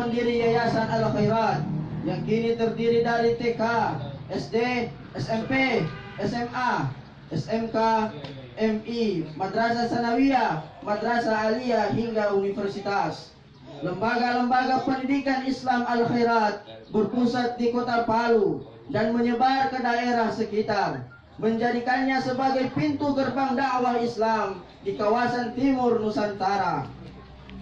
pendiri Yayasan Al-Khairat yang kini terdiri dari TK, SD, SMP, SMA, SMK, MI, Madrasah Sanawiyah, Madrasah Aliyah hingga universitas. Lembaga-lembaga pendidikan Islam Al-Khairat berpusat di kota Palu dan menyebar ke daerah sekitar, menjadikannya sebagai pintu gerbang dakwah Islam di kawasan timur Nusantara.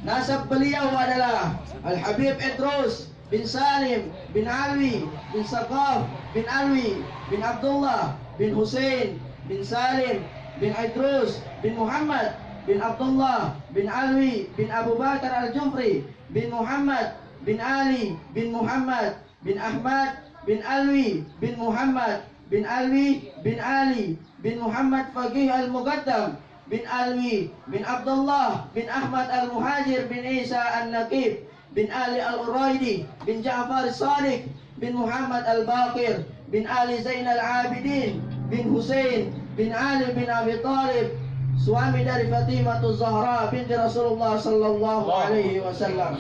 Nasab beliau adalah Al-Habib Idrus bin Salim bin Alwi bin Saqaf bin Alwi bin Abdullah bin Hussein bin Salim bin Idrus bin Muhammad bin Abdullah bin Alwi bin Abu Bakar Al-Jufri bin Muhammad bin Ali bin Muhammad bin Ahmad bin Alwi bin Muhammad bin Alwi bin Ali bin Muhammad Faqih Al-Muqaddam bin Alwi bin Abdullah bin Ahmad Al-Muhajir bin Isa Al-Naqib bin Ali Al-Uraidi bin Ja'far Sadiq bin Muhammad Al-Baqir bin Ali Zainal Abidin bin Hussein bin Ali bin Abi Talib, suami dari Fatimah Zahra binti Rasulullah sallallahu alaihi wasallam.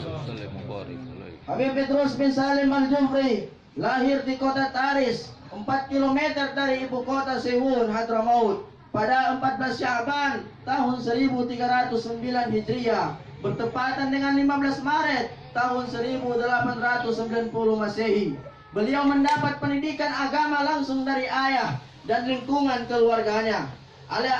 Habib Idrus bin Salim Al-Jufri lahir di kota Taris, 4 km dari ibu kota Sehun, Hadramaut, pada 14 Sya'ban tahun 1309 Hijriah, bertepatan dengan 15 Maret tahun 1890 Masehi. Beliau mendapat pendidikan agama langsung dari ayah dan lingkungan keluarganya.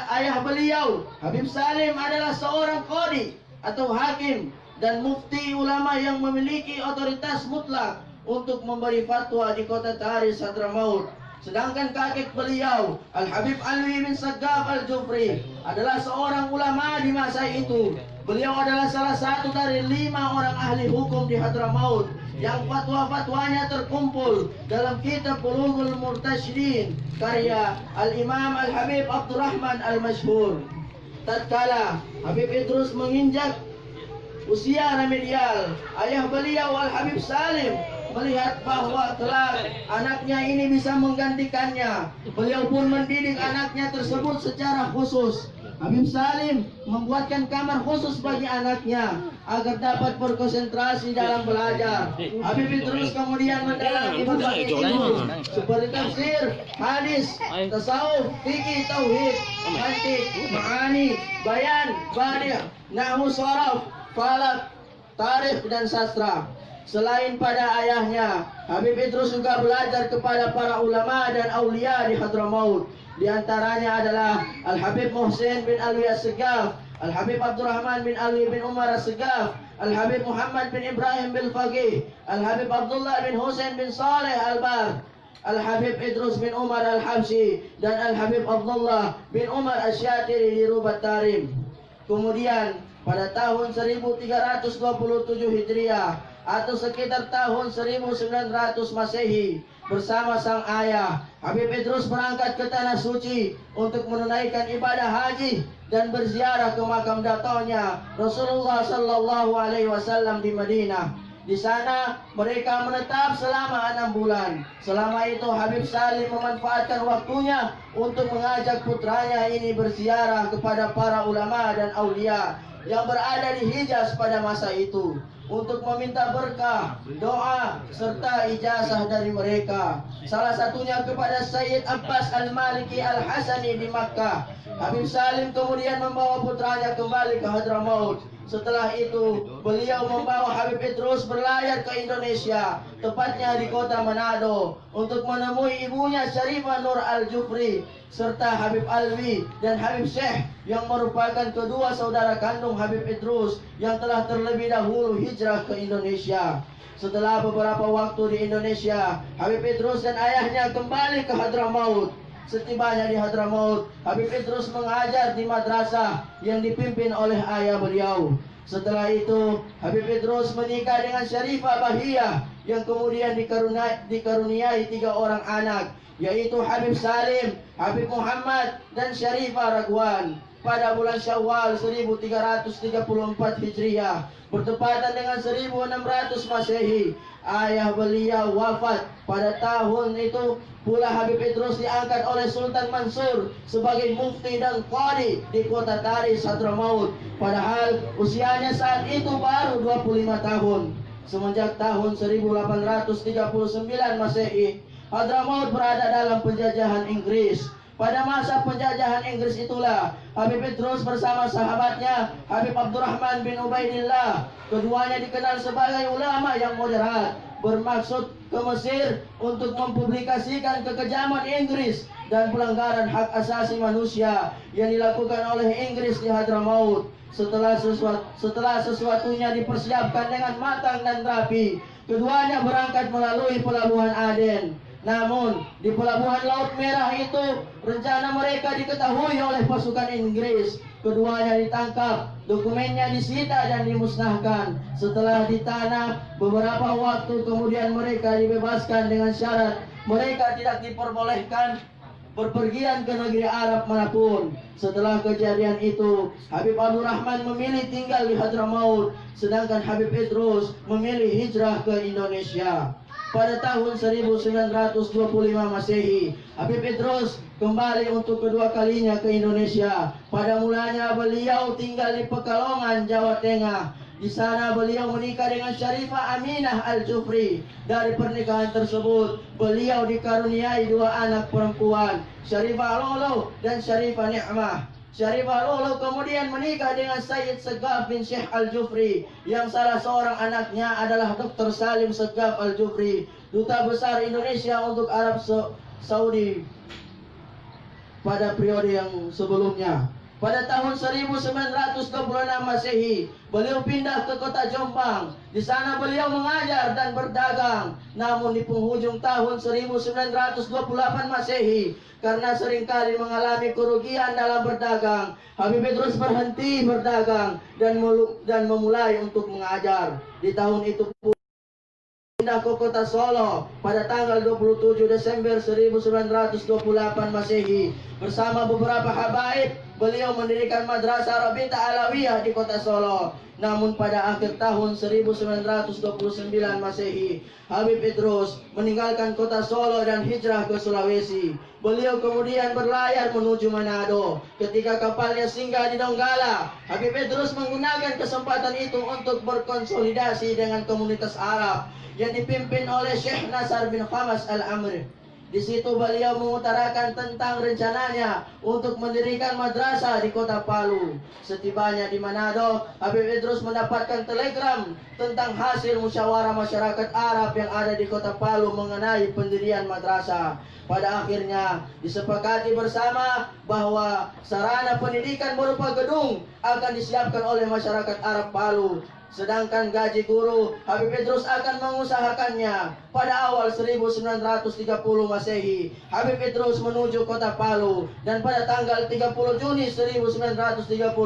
Ayah beliau, Habib Salim, adalah seorang qadi atau hakim dan mufti ulama yang memiliki otoritas mutlak untuk memberi fatwa di kota Taris, Hadramaut. Sedangkan kakek beliau, Al-Habib Alwi bin Saqaf Al-Jufri, adalah seorang ulama di masa itu. Beliau adalah salah satu dari 5 orang ahli hukum di Hadramaut yang fatwa-fatwanya terkumpul dalam kitab Bulughul Murtasyidin karya Al-Imam Al-Habib Abdurrahman Al-Masyhur. Tatkala Habib Idrus menginjak usia remedial, ayah beliau Al-Habib Salim melihat bahwa kelak anaknya ini bisa menggantikannya. Beliau pun mendidik anaknya tersebut secara khusus. Habib Salim membuatkan kamar khusus bagi anaknya agar dapat berkonsentrasi dalam belajar. Habib Idrus kemudian mendalami berbagai ilmu seperti tafsir, hadis, tasawuf, fikih, tauhid, mantiq, ma'ani, bayan, badi', nahwu, sharaf, falak, tarikh dan sastra. Selain pada ayahnya, Habib Idrus juga belajar kepada para ulama dan aulia di Hadramaut. Di antaranya adalah Al-Habib Muhsin bin Alwi As-Segaf, Al-Habib Abdurrahman bin Alwi bin Umar As-Segaf, Al-Habib Muhammad bin Ibrahim bin Faqih, Al-Habib Abdullah bin Husain bin Saleh Al-Bar, Al-Habib Idrus bin Umar Al-Habsyi, dan Al-Habib Abdullah bin Umar Asy-Syatiri di Rubat Tarim. Kemudian pada tahun 1327 Hijriah atau sekitar tahun 1900 Masehi, bersama sang ayah, Habib Idrus berangkat ke Tanah Suci untuk menunaikan ibadah haji dan berziarah ke makam dato-nya Rasulullah sallallahu alaihi wasallam di Madinah. Di sana mereka menetap selama 6 bulan. Selama itu Habib Salim memanfaatkan waktunya untuk mengajak putranya ini berziarah kepada para ulama dan aulia yang berada di Hijaz pada masa itu, untuk meminta berkah, doa, serta ijazah dari mereka. Salah satunya kepada Sayyid Abbas Al-Maliki Al-Hasani di Makkah. Habib Salim kemudian membawa putranya kembali ke Hadramaut. Setelah itu, beliau membawa Habib Idrus berlayar ke Indonesia, tepatnya di kota Manado, untuk menemui ibunya Syarifah Nur Al-Jufri, serta Habib Alwi dan Habib Syekh yang merupakan kedua saudara kandung Habib Idrus yang telah terlebih dahulu hijrah ke Indonesia. Setelah beberapa waktu di Indonesia, Habib Idrus dan ayahnya kembali ke Hadramaut. Setibanya di Hadramaut, Habib Idrus mengajar di madrasah yang dipimpin oleh ayah beliau. Setelah itu, Habib Idrus menikah dengan Syarifah Bahiyah yang kemudian dikaruniai 3 orang anak, yaitu Habib Salim, Habib Muhammad, dan Syarifah Ragwan. Pada bulan Syawal 1334 Hijriah, bertepatan dengan 1600 Masehi, ayah beliau wafat. Pada tahun itu pula Habib Idrus diangkat oleh Sultan Mansur sebagai mufti dan qadi di kota Taris, Hadramaut. Padahal usianya saat itu baru 25 tahun. semenjak tahun 1839 Masehi, Hadramaut berada dalam penjajahan Inggris. Pada masa penjajahan Inggris itulah Habib Idrus bersama sahabatnya Habib Abdurrahman bin Ubaidillah, keduanya dikenal sebagai ulama yang moderat, bermaksud ke Mesir untuk mempublikasikan kekejaman Inggris dan pelanggaran hak asasi manusia yang dilakukan oleh Inggris di Hadramaut. Setelah sesuatunya dipersiapkan dengan matang dan rapi, keduanya berangkat melalui pelabuhan Aden. Namun di pelabuhan Laut Merah itu rencana mereka diketahui oleh pasukan Inggris. Keduanya ditangkap, dokumennya disita dan dimusnahkan. Setelah ditanah, beberapa waktu kemudian mereka dibebaskan dengan syarat mereka tidak diperbolehkan berpergian ke negeri Arab manapun. Setelah kejadian itu, Habib Abdurrahman memilih tinggal di Hadramaut, sedangkan Habib Idrus memilih hijrah ke Indonesia. Pada tahun 1925 Masehi, Habib Idrus kembali untuk kedua kalinya ke Indonesia. Pada mulanya beliau tinggal di Pekalongan, Jawa Tengah. Di sana beliau menikah dengan Syarifah Aminah Al-Jufri. Dari pernikahan tersebut, beliau dikaruniai dua anak perempuan, Syarifah Lolo dan Syarifah Ni'mah. Syarifah Lolo kemudian menikah dengan Sayyid Segaf bin Syekh Al-Jufri, yang salah seorang anaknya adalah Dr. Salim Segaf Al-Jufri, Duta Besar Indonesia untuk Arab Saudi pada periode yang sebelumnya. Pada tahun 1926 Masehi, beliau pindah ke kota Jombang. Di sana beliau mengajar dan berdagang. Namun di penghujung tahun 1928 Masehi, karena seringkali mengalami kerugian dalam berdagang, Habib Idrus berhenti berdagang dan memulai untuk mengajar. Di tahun itu pindah ke kota Solo pada tanggal 27 Desember 1928 Masehi. Bersama beberapa habaib, beliau mendirikan Madrasah Rabita Alawiyah di kota Solo. Namun pada akhir tahun 1929 Masehi, Habib Idrus meninggalkan kota Solo dan hijrah ke Sulawesi. Beliau kemudian berlayar menuju Manado. Ketika kapalnya singgah di Donggala, Habib Idrus menggunakan kesempatan itu untuk berkonsolidasi dengan komunitas Arab yang dipimpin oleh Syekh Nasar bin Khamas Al-Amri. Di situ beliau mengutarakan tentang rencananya untuk mendirikan madrasah di kota Palu. Setibanya di Manado, Habib Idrus mendapatkan telegram tentang hasil musyawarah masyarakat Arab yang ada di kota Palu mengenai pendirian madrasah. Pada akhirnya disepakati bersama bahwa sarana pendidikan berupa gedung akan disiapkan oleh masyarakat Arab Palu. Sedangkan gaji guru, Habib Idrus akan mengusahakannya. Pada awal 1930 Masehi, Habib Idrus menuju kota Palu, dan pada tanggal 30 Juni 1930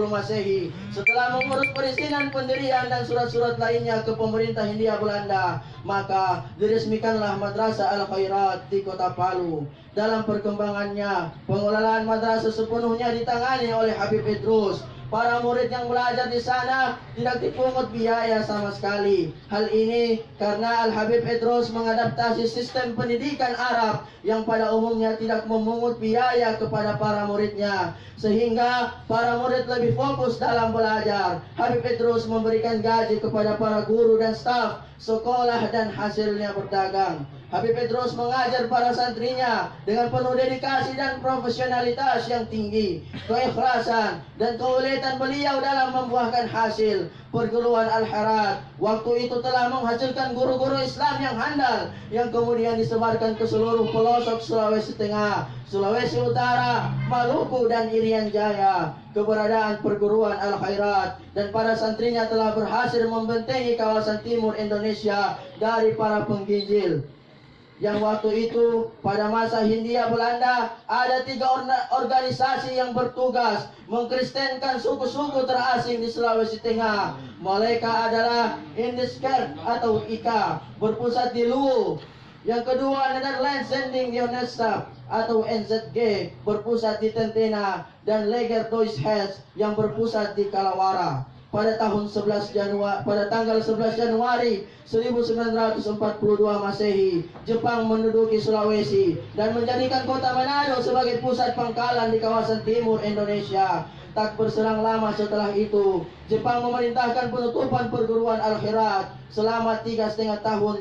Masehi, setelah mengurus perizinan pendirian dan surat-surat lainnya ke pemerintah Hindia Belanda, maka diresmikanlah Madrasah Al-Khairat di kota Palu. Dalam perkembangannya, pengelolaan madrasah sepenuhnya ditangani oleh Habib Idrus. Para murid yang belajar di sana tidak dipungut biaya sama sekali. Hal ini karena Al-Habib Idrus mengadaptasi sistem pendidikan Arab yang pada umumnya tidak memungut biaya kepada para muridnya, sehingga para murid lebih fokus dalam belajar. Habib Idrus memberikan gaji kepada para guru dan staf sekolah dan hasilnya berdagang. Habib Idrus mengajar para santrinya dengan penuh dedikasi dan profesionalitas yang tinggi. Keikhlasan dan keuletan beliau dalam membuahkan hasil. Perguruan Al-Herat waktu itu telah menghasilkan guru-guru Islam yang handal, yang kemudian disebarkan ke seluruh pelosok Sulawesi Tengah, Sulawesi Utara, Maluku, dan Irian Jaya. Keberadaan perguruan Al-Khairat dan para santrinya telah berhasil membentengi kawasan timur Indonesia dari para pengginjil. Yang waktu itu pada masa Hindia Belanda ada 3 organisasi yang bertugas mengkristenkan suku-suku terasing di Sulawesi Tengah. Mereka adalah Indiskerk atau IKA berpusat di Luwu. Yang kedua Netherlands Zending Unesta atau NZG berpusat di Tentena, dan Leger Deutsche Hess yang berpusat di Kalawara. Pada tanggal 11 Januari 1942 Masehi, Jepang menduduki Sulawesi dan menjadikan kota Manado sebagai pusat pangkalan di kawasan timur Indonesia. tak berselang lama setelah itu, Jepang memerintahkan penutupan perguruan Al-Khirat selama 3,5 tahun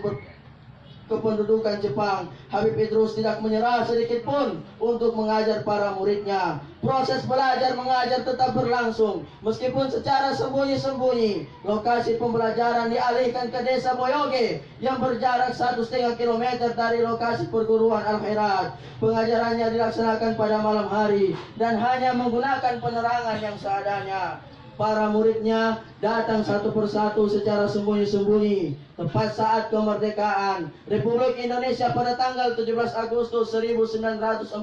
kependudukan Jepang. Habib Idrus tidak menyerah sedikit pun untuk mengajar para muridnya. Proses belajar mengajar tetap berlangsung meskipun secara sembunyi-sembunyi. Lokasi pembelajaran dialihkan ke desa Boyoge yang berjarak 1,5 kilometer dari lokasi perguruan Al-Khirat. Pengajarannya dilaksanakan pada malam hari dan hanya menggunakan penerangan yang seadanya. Para muridnya datang satu persatu secara sembunyi-sembunyi tepat saat kemerdekaan Republik Indonesia pada tanggal 17 Agustus 1945.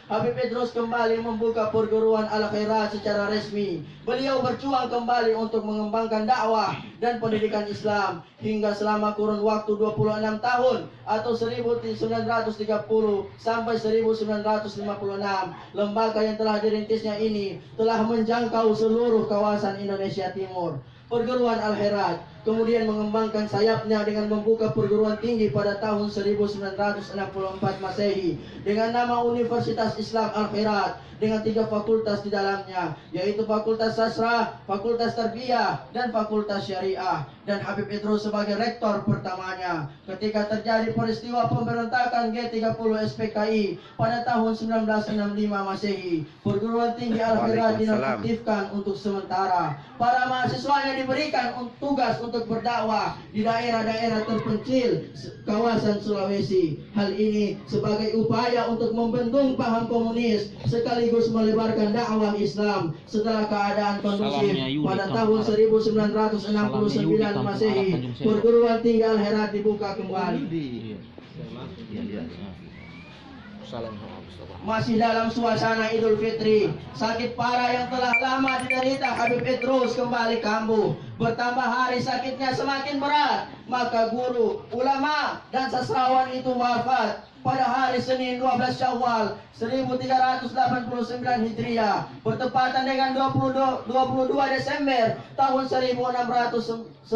Habib Idrus kembali membuka perguruan Al-Khirat secara resmi. Beliau berjuang kembali untuk mengembangkan dakwah dan pendidikan Islam hingga selama kurun waktu 26 tahun atau 1930 sampai 1956. Lembaga yang telah dirintisnya ini telah menjangkau seluruh kawasan Indonesia Timur. Perguruan Al-Khirat kemudian mengembangkan sayapnya dengan membuka perguruan tinggi pada tahun 1964 Masehi dengan nama Universitas Islam Al-Khirat dengan 3 fakultas di dalamnya, yaitu Fakultas Sastra, Fakultas Tarbiyah, dan Fakultas Syariah. Dan Habib Idrus sebagai rektor pertamanya. Ketika terjadi peristiwa pemberontakan G30 SPKI pada tahun 1965 Masehi, perguruan tinggi Al-Khirat dinonaktifkan untuk sementara. Para mahasiswanya diberikan tugas untuk berdakwah di daerah-daerah terpencil kawasan Sulawesi. Hal ini sebagai upaya untuk membendung paham komunis sekaligus melebarkan dakwah Islam. Setelah keadaan kondusif pada tahun 1969 Masehi, perguruan tinggi Al-Khirat dibuka kembali. Masih dalam suasana Idul Fitri, sakit parah yang telah lama diderita Habib Idrus kembali kambuh. Bertambah hari sakitnya semakin berat, maka guru, ulama, dan sastrawan itu wafat pada hari Senin 12 Syawal 1389 Hijriah bertepatan dengan 22 Desember tahun 1969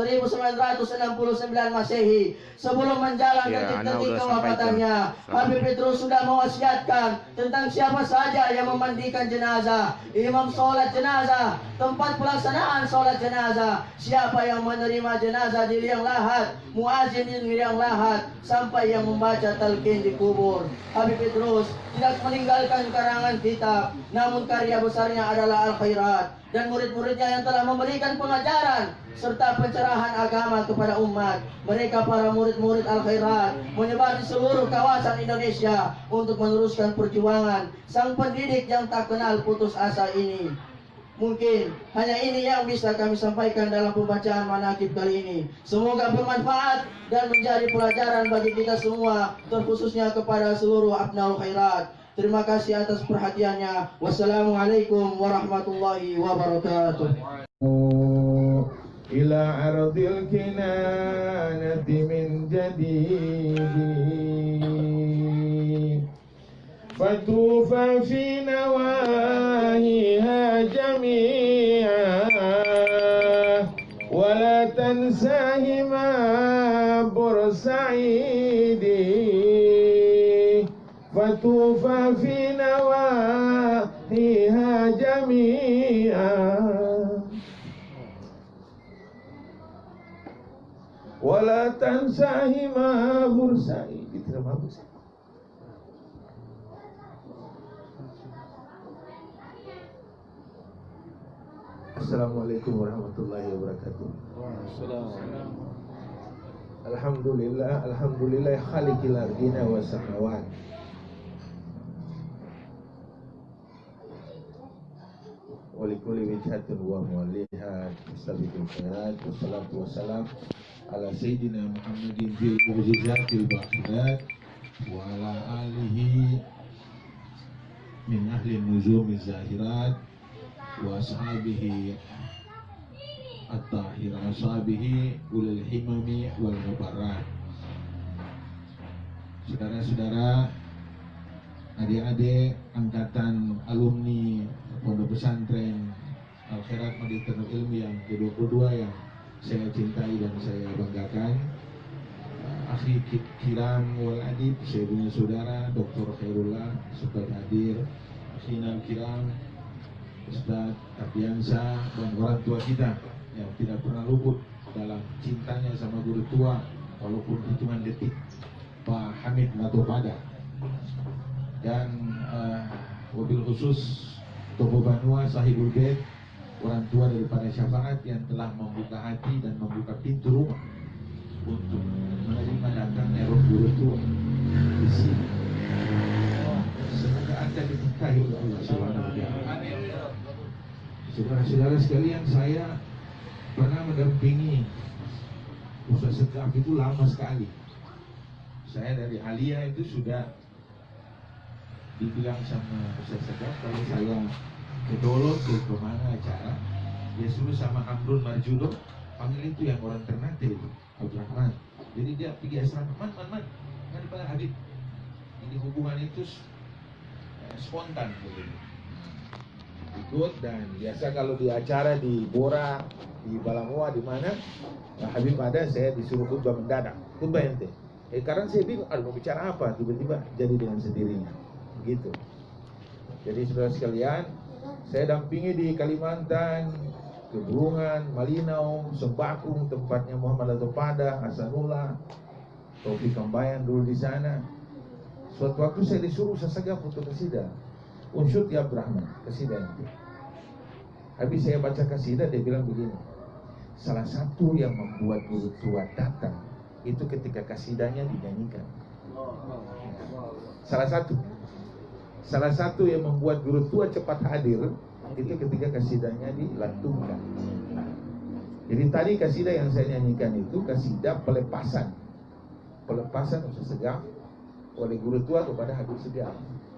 Masehi. Sebelum menjalankan detik kewafatannya, Habib Idrus sudah mewasiatkan tentang siapa saja yang memandikan jenazah, imam sholat jenazah, tempat pelaksanaan sholat jenazah, siapa yang menerima jenazah di liang lahat, muazin di liang lahat, sampai yang membaca talqin di kubur. Habib Idrus tidak meninggalkan karangan kitab, namun karya besarnya adalah Al-Khirat dan murid-muridnya yang telah memberikan pengajaran serta pencerahan agama kepada umat. Mereka para murid-murid Al-Khirat menyebar di seluruh kawasan Indonesia untuk meneruskan perjuangan sang pendidik yang tak kenal putus asa ini. Mungkin hanya ini yang bisa kami sampaikan dalam pembacaan manaqib kali ini. Semoga bermanfaat dan menjadi pelajaran bagi kita semua, terkhususnya kepada seluruh Abnaul Khairat. Terima kasih atas perhatiannya. Wassalamualaikum warahmatullahi wabarakatuh. Ila ardil kinanati min jadid fatufa fi nawahiha jami'a wa la tansahima bursaidi fatufa fi nawahiha jami'a wala tansahima bursai. Diterima bursai. Assalamualaikum warahmatullahi wabarakatuh. Alhamdulillah, alhamdulillah khaliqil ardina was samawat. Walikuli wijhatin wa muwalihat mustabiqul khairat. Wassalatu wassalam ala sayyidina Muhammadin fil mu'jizatil baqidat wa ala alihi min ahli nuzumiz zahirat wa ashabihi at-tahirat ashabihi ulil himami wal mubarrat. Saudara-saudara, adik-adik angkatan alumni Pondok Pesantren Al-Khirat Madinatul Ilmi yang ke-22 yang saya cintai dan saya banggakan, akhi kiram wal adib, saya punya saudara Dr. Khairullah sempat hadir, akhina kiram Ustaz Ardiansyah, dan orang tua kita yang tidak pernah luput dalam cintanya sama guru tua walaupun hitungan detik, Pak Hamid Latopada. Dan wabil khusus Tokoh Banua Sahibul Bait, orang tua daripada Syafaat yang telah membuka hati dan membuka pintu rumah untuk menerima datangnya roh guru tua di sini. Semoga Anda diberkahi oleh Allah Subhanahu wa taala. Saudara-saudara sekalian, saya pernah mendampingi Ustaz Segaf itu lama sekali. Saya dari Alia itu sudah dibilang sama Ustaz Segaf kalau saya ke Dolo ke mana acara, dia suruh sama Hamdun Marjudo panggil itu yang orang Ternate itu Abdurrahman. Jadi dia pergi asrama, man daripada Habib. Ini hubungan itu spontan begitu. Ikut, dan biasa kalau di acara di Bora, di Balamua, di mana Habib ada, saya disuruh khutbah mendadak, khutbah ente. Karena saya bingung, mau bicara apa, tiba-tiba jadi dengan sendirinya, begitu. Jadi saudara sekalian, saya dampingi di Kalimantan, Keburungan, Malinau, Sembakung, tempatnya Muhammad Latopada, Hasanullah, Taufik Kambayan dulu di sana. Suatu waktu saya disuruh sesaga foto kasidah, unsyud ya Abdurrahman, kasidah itu. Habis saya baca kasidah, dia bilang begini, salah satu yang membuat guru tua datang itu ketika kasidahnya dinyanyikan. Salah satu yang membuat guru tua cepat hadir itu ketika kasidahnya dilantunkan. Jadi tadi kasidah yang saya nyanyikan itu kasidah pelepasan Ustaz Segaf oleh guru tua kepada Habib Segaf,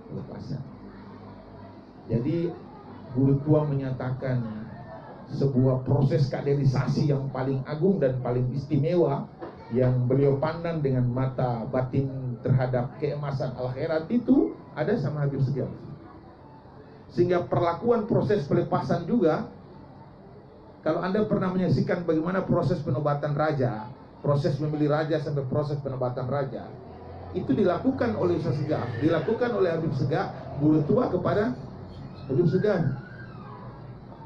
pelepasan. Jadi guru tua menyatakan sebuah proses kaderisasi yang paling agung dan paling istimewa yang beliau pandang dengan mata batin terhadap keemasan akhirat itu ada sama Habib Segaf. Sehingga perlakuan proses pelepasan juga, kalau Anda pernah menyaksikan bagaimana proses penobatan raja, proses memilih raja sampai proses penobatan raja, itu dilakukan oleh Ustaz Segaf, dilakukan oleh Habib Segaf, guru tua kepada Habib Segaf.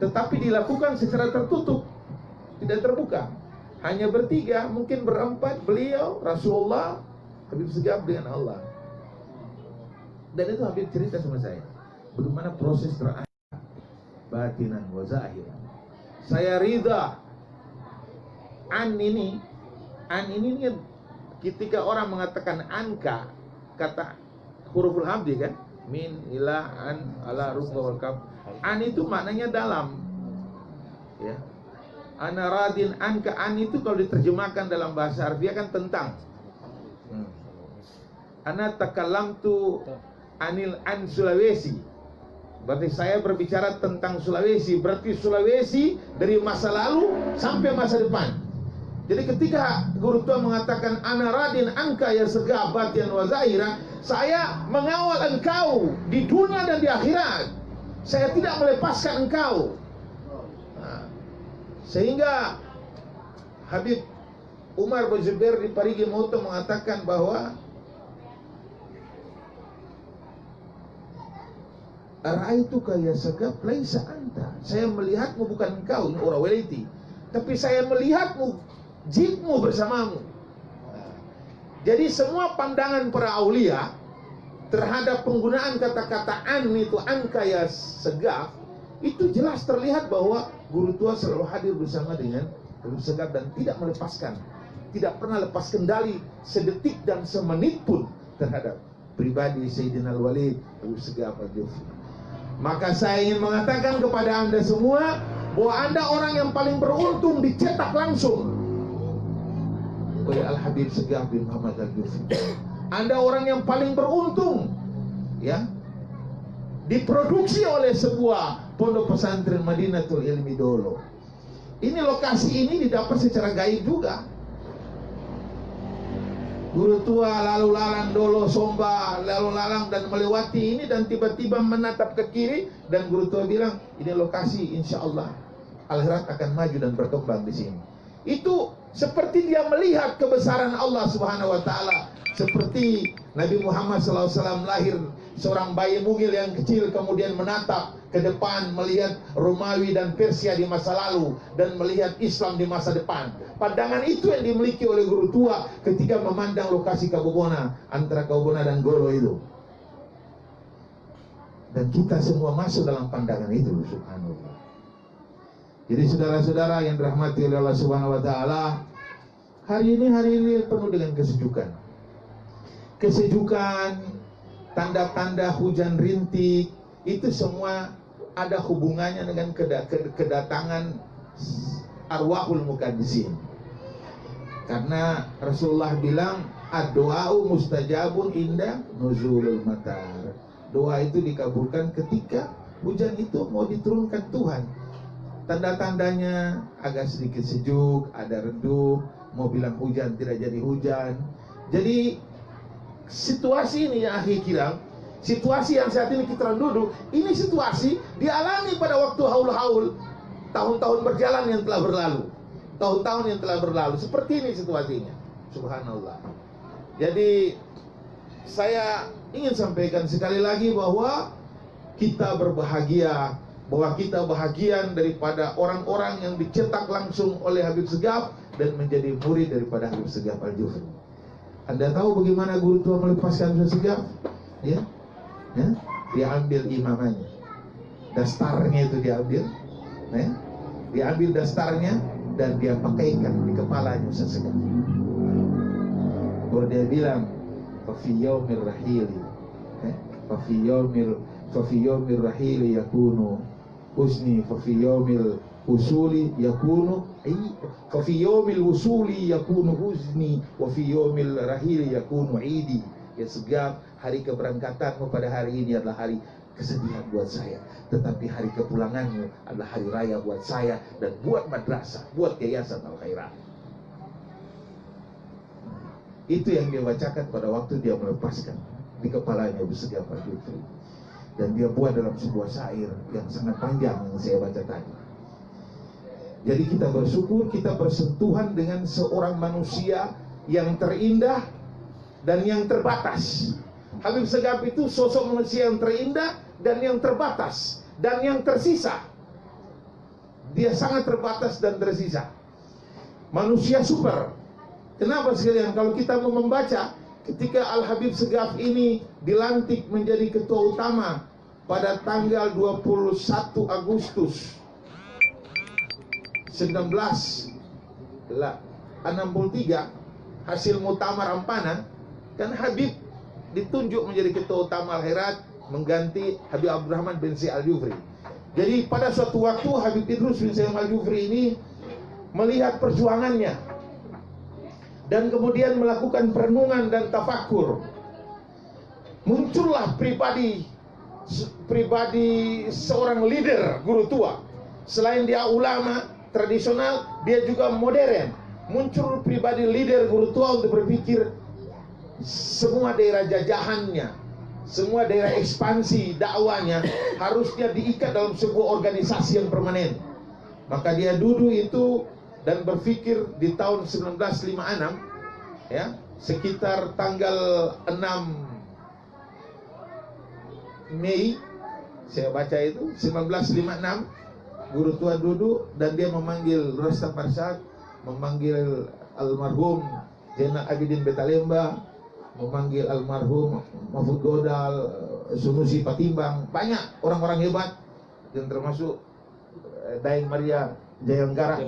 Tetapi dilakukan secara tertutup, tidak terbuka. Hanya bertiga, mungkin berempat, beliau, Rasulullah, Habib Segaf dengan Allah. Dan itu Habib cerita sama saya, bagaimana proses terakhir batinan wa zahiran. Saya ridha an ini ketika orang mengatakan anka, kata huruful hamdi kan, min ila an ala rubba wal kaf. An itu maknanya dalam, ya. Ana radin anka, an itu kalau diterjemahkan dalam bahasa harfiah kan tentang. Ana takallamtu anil an Sulawesi, berarti saya berbicara tentang Sulawesi. Berarti Sulawesi dari masa lalu sampai masa depan. Jadi ketika guru tua mengatakan ana radin anka ya Segaf batian wa zahiran, saya mengawal engkau di dunia dan di akhirat. Saya tidak melepaskan engkau. Nah, sehingga Habib Umar bin Zubair di Parigi Moto mengatakan bahwa Ra'aituka ya Segaf laisa anta. Saya melihatmu bukan engkau, ini orang weliti, tapi saya melihatmu, jibmu bersamamu. Jadi semua pandangan para aulia terhadap penggunaan kata-kata an itu anka ya Segaf, itu jelas terlihat bahwa guru tua selalu hadir bersama dengan Habib Segaf dan tidak melepaskan, tidak pernah lepas kendali sedetik dan semenit pun terhadap pribadi Sayyidina Al-Walid Habib Segaf Al-Jufri. Maka saya ingin mengatakan kepada Anda semua bahwa Anda orang yang paling beruntung dicetak langsung oleh Al-Habib Segaf bin Muhammad Al-Jufri. Anda orang yang paling beruntung, ya, diproduksi oleh sebuah pondok pesantren Madinatul Ilmi Dolo. Ini lokasi ini didapat secara gaib juga. Guru tua lalu lalang Dolo Somba, lalu lalang dan melewati ini dan tiba-tiba menatap ke kiri dan guru tua bilang, ini lokasi insya Allah akhirat akan maju dan berkembang di sini. Itu seperti dia melihat kebesaran Allah Subhanahu wa taala, seperti Nabi Muhammad SAW lahir seorang bayi mungil yang kecil kemudian menatap ke depan, melihat Romawi dan Persia di masa lalu, dan melihat Islam di masa depan. Pandangan itu yang dimiliki oleh guru tua ketika memandang lokasi Kabobona, antara Kabobona dan Golo itu. Dan kita semua masuk dalam pandangan itu, subhanallah. Jadi saudara-saudara yang dirahmati oleh Allah Subhanahu wa taala, hari ini penuh dengan kesejukan. Kesejukan, tanda-tanda hujan rintik, itu semua ada hubungannya dengan kedatangan arwahul mukaddisin. Karena Rasulullah bilang, ad-du'a'u mustajabun inda nuzulul matar. Doa itu dikabulkan ketika hujan itu mau diturunkan Tuhan. Tanda-tandanya agak sedikit sejuk, ada redup, mau bilang hujan tidak jadi hujan. Jadi situasi ini ya akhi kiram, situasi yang saat ini kita duduk, ini situasi dialami pada waktu haul-haul, tahun-tahun berjalan yang telah berlalu. Tahun-tahun yang telah berlalu, seperti ini situasinya. Subhanallah. Jadi saya ingin sampaikan sekali lagi bahwa kita berbahagia, bahwa kita bahagian daripada orang-orang yang dicetak langsung oleh Habib Segaf dan menjadi murid daripada Habib Segaf Al-Jufri. Anda tahu bagaimana guru tua melepaskan Habib Segaf? Ya, dia ambil imamannya, dastarnya itu diambil, ya, diambil dastarnya dan dia pakaikan di kepalanya Ustaz Segaf. Baru dia bilang, "Fafi yaumir rahili, fafi yaumir rahili yakunu husni, fafi yaumil usuli yakunu fafi yaumil usuli yakunu huzni, wa fi yaumil rahili yakunu idi." Ya Segaf, hari keberangkatanmu pada hari ini adalah hari kesedihan buat saya, tetapi hari kepulanganmu adalah hari raya buat saya dan buat madrasah, buat yayasan Al-Khairat. Itu yang dia bacakan pada waktu dia melepaskan di kepalanya Habib Segaf Al-Jufri. Dan dia buat dalam sebuah syair yang sangat panjang yang saya baca tadi. Jadi kita bersyukur kita bersentuhan dengan seorang manusia yang terindah dan yang terbatas. Habib Segaf itu sosok manusia yang terindah dan yang terbatas dan yang tersisa. Dia sangat terbatas dan tersisa. Manusia super. Kenapa sekalian? Kalau kita mau membaca, ketika Al-Habib Segaf ini dilantik menjadi ketua utama pada tanggal 21 Agustus 1963, hasil Muktamar Ampana, kan Habib ditunjuk menjadi ketua utama Al-Khairat mengganti Habib Abdurrahman bin Syekh Al-Jufri. Jadi pada suatu waktu Habib Idrus bin Syekh Al-Jufri ini melihat perjuangannya dan kemudian melakukan perenungan dan tafakur. Muncullah pribadi seorang leader guru tua. Selain dia ulama tradisional, dia juga modern. Muncul pribadi leader guru tua untuk berpikir semua daerah jajahannya, semua daerah ekspansi dakwanya harusnya diikat dalam sebuah organisasi yang permanen. Maka dia duduk itu dan berpikir di tahun 1956, ya, sekitar tanggal 6 Mei, saya baca itu 1956, guru tua duduk dan dia memanggil Rasta Parsad, memanggil almarhum Zainal Abidin Betalemba, memanggil almarhum Mahfud Godal, Sunusi Patimbang, banyak orang-orang hebat yang termasuk Daeng Maria Jayanggara,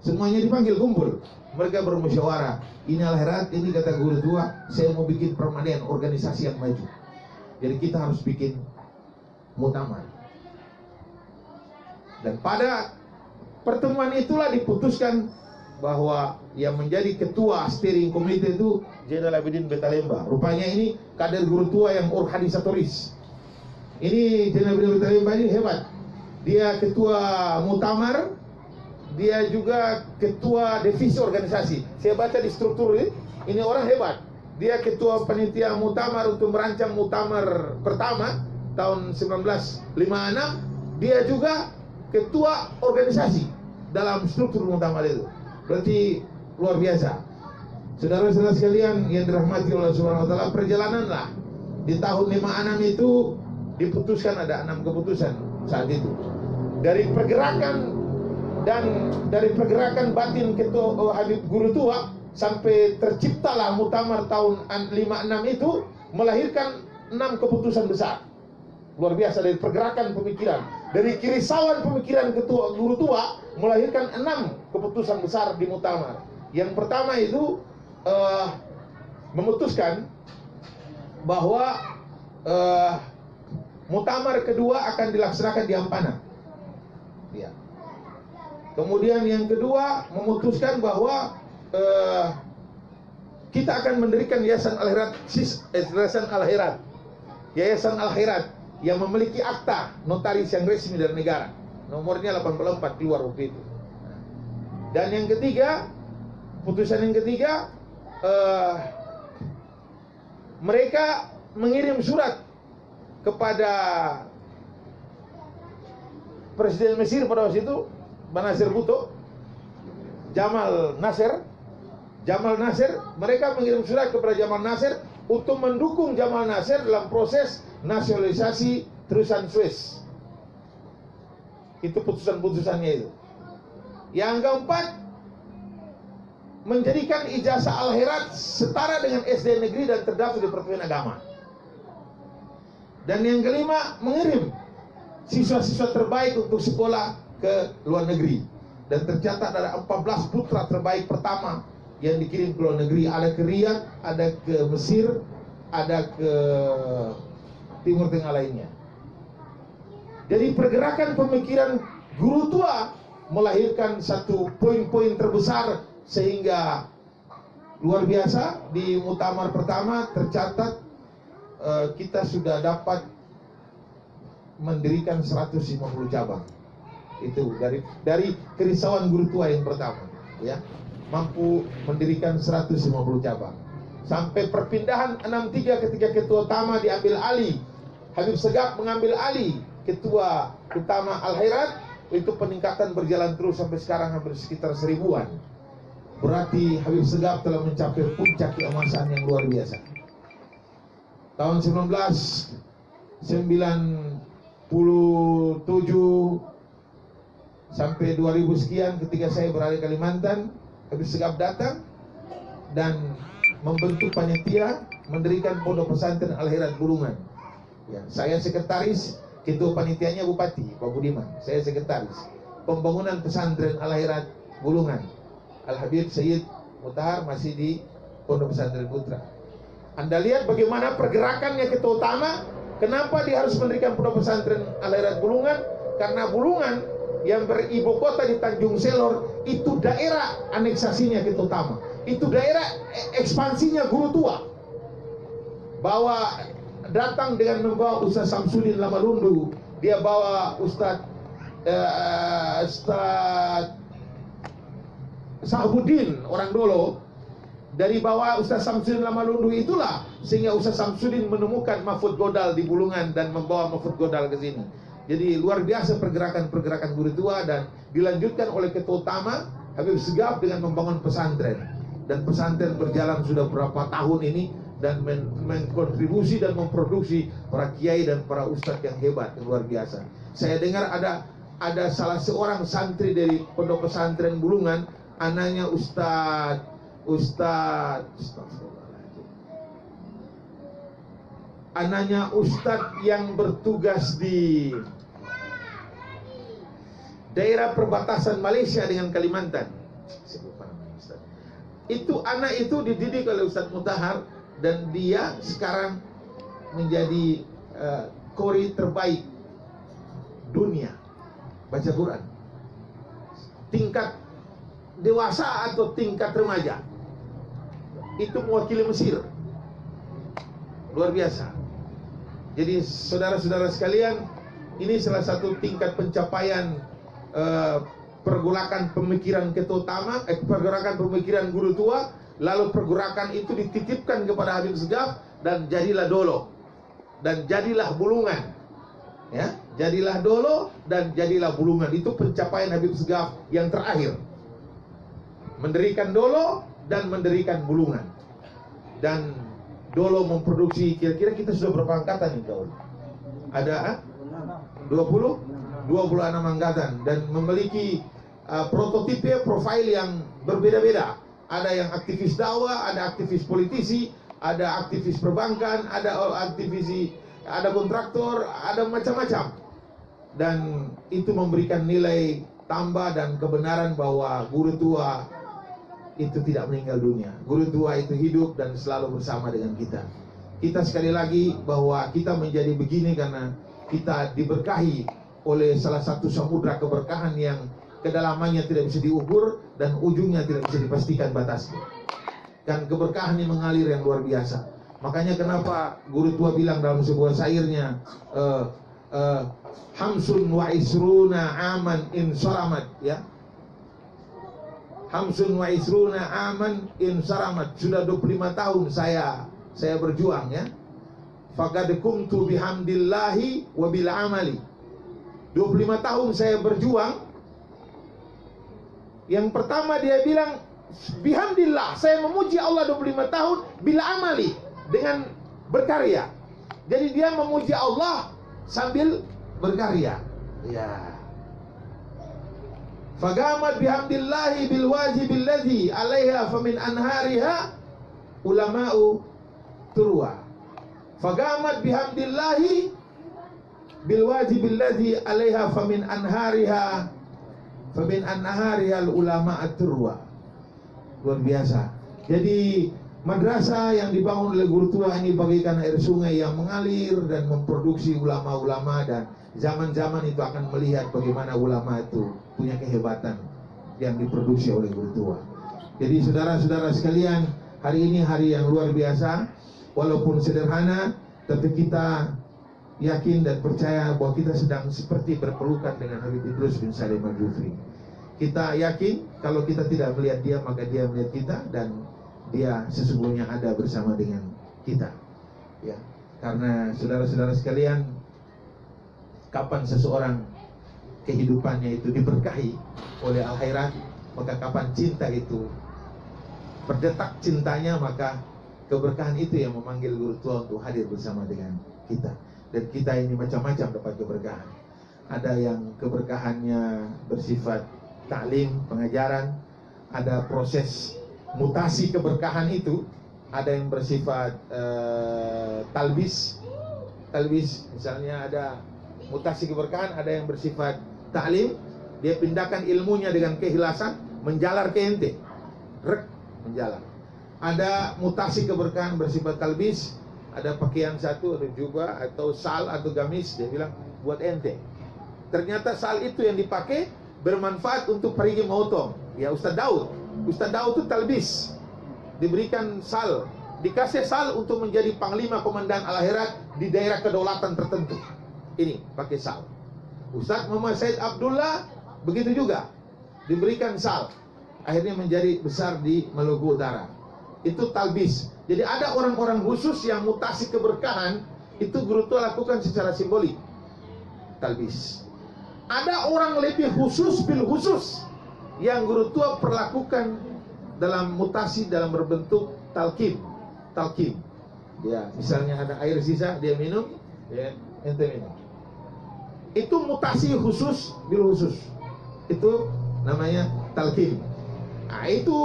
semuanya dipanggil kumpul. Mereka bermusyawarah, ini Al-Khairat, ini kata guru tua, saya mau bikin permanen organisasi yang maju. Jadi kita harus bikin muktamar. Dan pada pertemuan itulah diputuskan bahwa yang menjadi ketua steering committee itu Zainal Abidin Betalemba. Rupanya ini kader guru tua yang organisatoris. Ini Zainal Abidin Betalemba ini hebat. Dia ketua muktamar, dia juga ketua divisi organisasi. Saya baca di struktur ini orang hebat. Dia ketua panitia muktamar untuk merancang muktamar pertama tahun 1956. Dia juga ketua organisasi dalam struktur muktamar itu. Berarti luar biasa. Saudara-saudara sekalian yang dirahmati oleh Subhanahu wa taala, perjalananlah di tahun 56 itu diputuskan ada 6 keputusan. saat itu. Dari pergerakan batin Ketua Habib Guru Tua sampai terciptalah Muktamar tahun 56 itu melahirkan 6 keputusan besar. Luar biasa, dari pergerakan pemikiran, dari kerisauan pemikiran Ketua Guru Tua melahirkan 6 keputusan besar di Muktamar. Yang pertama itu memutuskan bahwa Muktamar kedua akan dilaksanakan di Ampana. Ya. Kemudian yang kedua memutuskan bahwa kita akan mendirikan Yayasan Al-Khairat yang memiliki akta notaris yang resmi dari negara. Nomornya 84 keluar waktu itu. Dan yang ketiga, putusan yang ketiga, mereka mengirim surat kepada Presiden Mesir pada waktu itu, Benazir Bhutto, Jamal Nasser. Mereka mengirim surat kepada Jamal Nasser untuk mendukung Jamal Nasser dalam proses nasionalisasi terusan Suez. Itu putusan-putusannya itu. Yang keempat, menjadikan ijazah Al-Khairat setara dengan SD negeri dan terdaftar di Departemen Agama. Dan yang kelima, mengirim siswa-siswa terbaik untuk sekolah ke luar negeri. Dan tercatat ada 14 putra terbaik pertama yang dikirim ke luar negeri. Ada ke Riyadh, ada ke Mesir, ada ke Timur Tengah lainnya. Jadi pergerakan pemikiran Guru Tua melahirkan satu poin-poin terbesar, sehingga luar biasa. Di Muktamar pertama tercatat kita sudah dapat mendirikan 150 cabang. Itu dari kerisauan Guru Tua yang pertama, ya, mampu mendirikan 150 cabang. Sampai perpindahan 63 ketika Ketua Utama diambil alih, Habib Segaf mengambil alih Ketua Utama Al-Khairat, itu peningkatan berjalan terus sampai sekarang hampir sekitar 1000-an. Berarti Habib Segaf telah mencapai puncak keemasan yang luar biasa. Tahun 1997 sampai 2000 sekian, ketika saya berada di Kalimantan, Habib Segaf datang dan membentuk panitia mendirikan Pondok Pesantren Al-Khairat Bulungan. Ya, saya sekretaris, ketua panitianya Bupati Pak Budiman. Saya sekretaris. Pembangunan pesantren Al-Khairat Bulungan, Al-Habib Sayyid Mutahar masih di Pondok Pesantren Putra. Anda lihat bagaimana pergerakannya Ketua Utama. Kenapa dia harus mendirikan Pondok Pesantren Al-Khairat Bulungan? Karena Bulungan yang beribu kota di Tanjung Selor itu daerah aneksasinya Ketua Utama. Itu daerah ekspansinya Guru Tua. Bahwa datang dengan membawa Ustaz Samsudin Lamalundu, dia bawa Ustaz Sahabuddin orang Dolo. Dari bawah Ustaz Samsudin Lamalundu itulah sehingga Ustaz Samsudin menemukan Mahfud Godal di Bulungan dan membawa Mahfud Godal ke sini. Jadi luar biasa pergerakan Guru Tua, dan dilanjutkan oleh Ketua Utama Habib Segaf dengan membangun pesantren. Dan pesantren berjalan sudah berapa tahun ini dan mengkontribusi dan memproduksi para kiai dan para ustadz yang hebat, yang luar biasa. Saya dengar ada salah seorang santri dari Pondok Pesantren Bulungan, anaknya Ustadz yang bertugas di daerah perbatasan Malaysia dengan Kalimantan. Itu anak itu dididik oleh Ustadz Mutahar, dan dia sekarang menjadi qori terbaik dunia baca Quran, tingkat dewasa atau tingkat remaja. Itu mewakili Mesir. Luar biasa. Jadi saudara-saudara sekalian, ini salah satu tingkat pencapaian pergerakan pemikiran Ketua Utama, pergerakan pemikiran Guru Tua. Lalu pergerakan itu dititipkan kepada Habib Segaf, dan jadilah Dolo, dan jadilah Bulungan. Ya, jadilah Dolo dan jadilah Bulungan. Itu pencapaian Habib Segaf yang terakhir. Mendirikan Dolo dan mendirikan Bulungan. Dan Dolo memproduksi, kira-kira kita sudah berapa angkatan nih kawan? Ada 20? 26 angkatan dan memiliki prototipe profil yang berbeda-beda. Ada yang aktivis dakwah, ada aktivis politisi, ada aktivis perbankan, ada kontraktor, ada macam-macam. Dan itu memberikan nilai tambah dan kebenaran bahwa guru tua itu tidak meninggal dunia. Guru tua itu hidup dan selalu bersama dengan kita. Kita sekali lagi bahwa kita menjadi begini karena kita diberkahi oleh salah satu samudra keberkahan yang kedalamannya tidak bisa diukur dan ujungnya tidak bisa dipastikan batasnya. Dan keberkahan yang mengalir yang luar biasa. Makanya kenapa guru tua bilang dalam sebuah syairnya, Hamsun wa isruna aman in saramat, ya. Hamsun wa isruna aman in saramat. Sudah 25 tahun saya berjuang, ya. Faqad kumtu bihamdillahi wa bil amali. 25 tahun saya berjuang. Yang pertama dia bilang bihamdillah, saya memuji Allah 25 tahun bila amali, dengan berkarya. Jadi dia memuji Allah sambil berkarya. Ya. Fagamat bihamdillahi bil wajibil ladzi 'alaiha famin anhariha ulama'u turwa. Fagamat bihamdillahi bil wajibil ladzi 'alaiha famin anhariha ulama at-turwa. Luar biasa. Jadi madrasah yang dibangun oleh guru tua ini bagaikan air sungai yang mengalir dan memproduksi ulama-ulama, dan zaman-zaman itu akan melihat bagaimana ulama itu punya kehebatan yang diproduksi oleh guru tua. Jadi saudara-saudara sekalian, hari ini hari yang luar biasa. Walaupun sederhana, tapi kita yakin dan percaya bahwa kita sedang seperti berpelukan dengan Habib Idrus bin Salim Al-Jufri. Kita yakin kalau kita tidak melihat dia, maka dia melihat kita, dan dia sesungguhnya ada bersama dengan kita. Ya, karena saudara-saudara sekalian, kapan seseorang kehidupannya itu diberkahi oleh al-khairat, maka kapan cinta itu berdetak cintanya, maka keberkahan itu yang memanggil guru tua untuk hadir bersama dengan kita. Dan kita ini macam-macam dapat keberkahan. Ada yang keberkahannya bersifat taklim, pengajaran. Ada proses mutasi keberkahan itu. Ada yang bersifat talbis. Talbis, misalnya ada mutasi keberkahan. Ada yang bersifat taklim. Dia pindahkan ilmunya dengan keikhlasan, menjalar ke ente. Rek, menjalar. Ada mutasi keberkahan bersifat talbis. Ada pakaian satu, ada jubah, atau sal, atau gamis. Dia bilang, buat ente. Ternyata sal itu yang dipakai bermanfaat untuk perigi mautong. Ya, Ustaz Daud. Ustaz Daud itu talbis. Diberikan sal. Dikasih sal untuk menjadi panglima komandan al-akhirat di daerah kedaulatan tertentu. Ini, pakai sal. Ustaz Muhammad Said Abdullah, begitu juga. Diberikan sal. Akhirnya menjadi besar di Maluku Utara. Itu talbis. Jadi ada orang-orang khusus yang mutasi keberkahan itu guru tua lakukan secara simbolik. Talbis. Ada orang lebih khusus bil khusus yang guru tua perlakukan dalam mutasi dalam berbentuk talqin. Talqin. Ya, misalnya ada air sisa dia minum, ya, ente minum. Itu mutasi khusus bil khusus. Itu namanya talqin. Nah, itu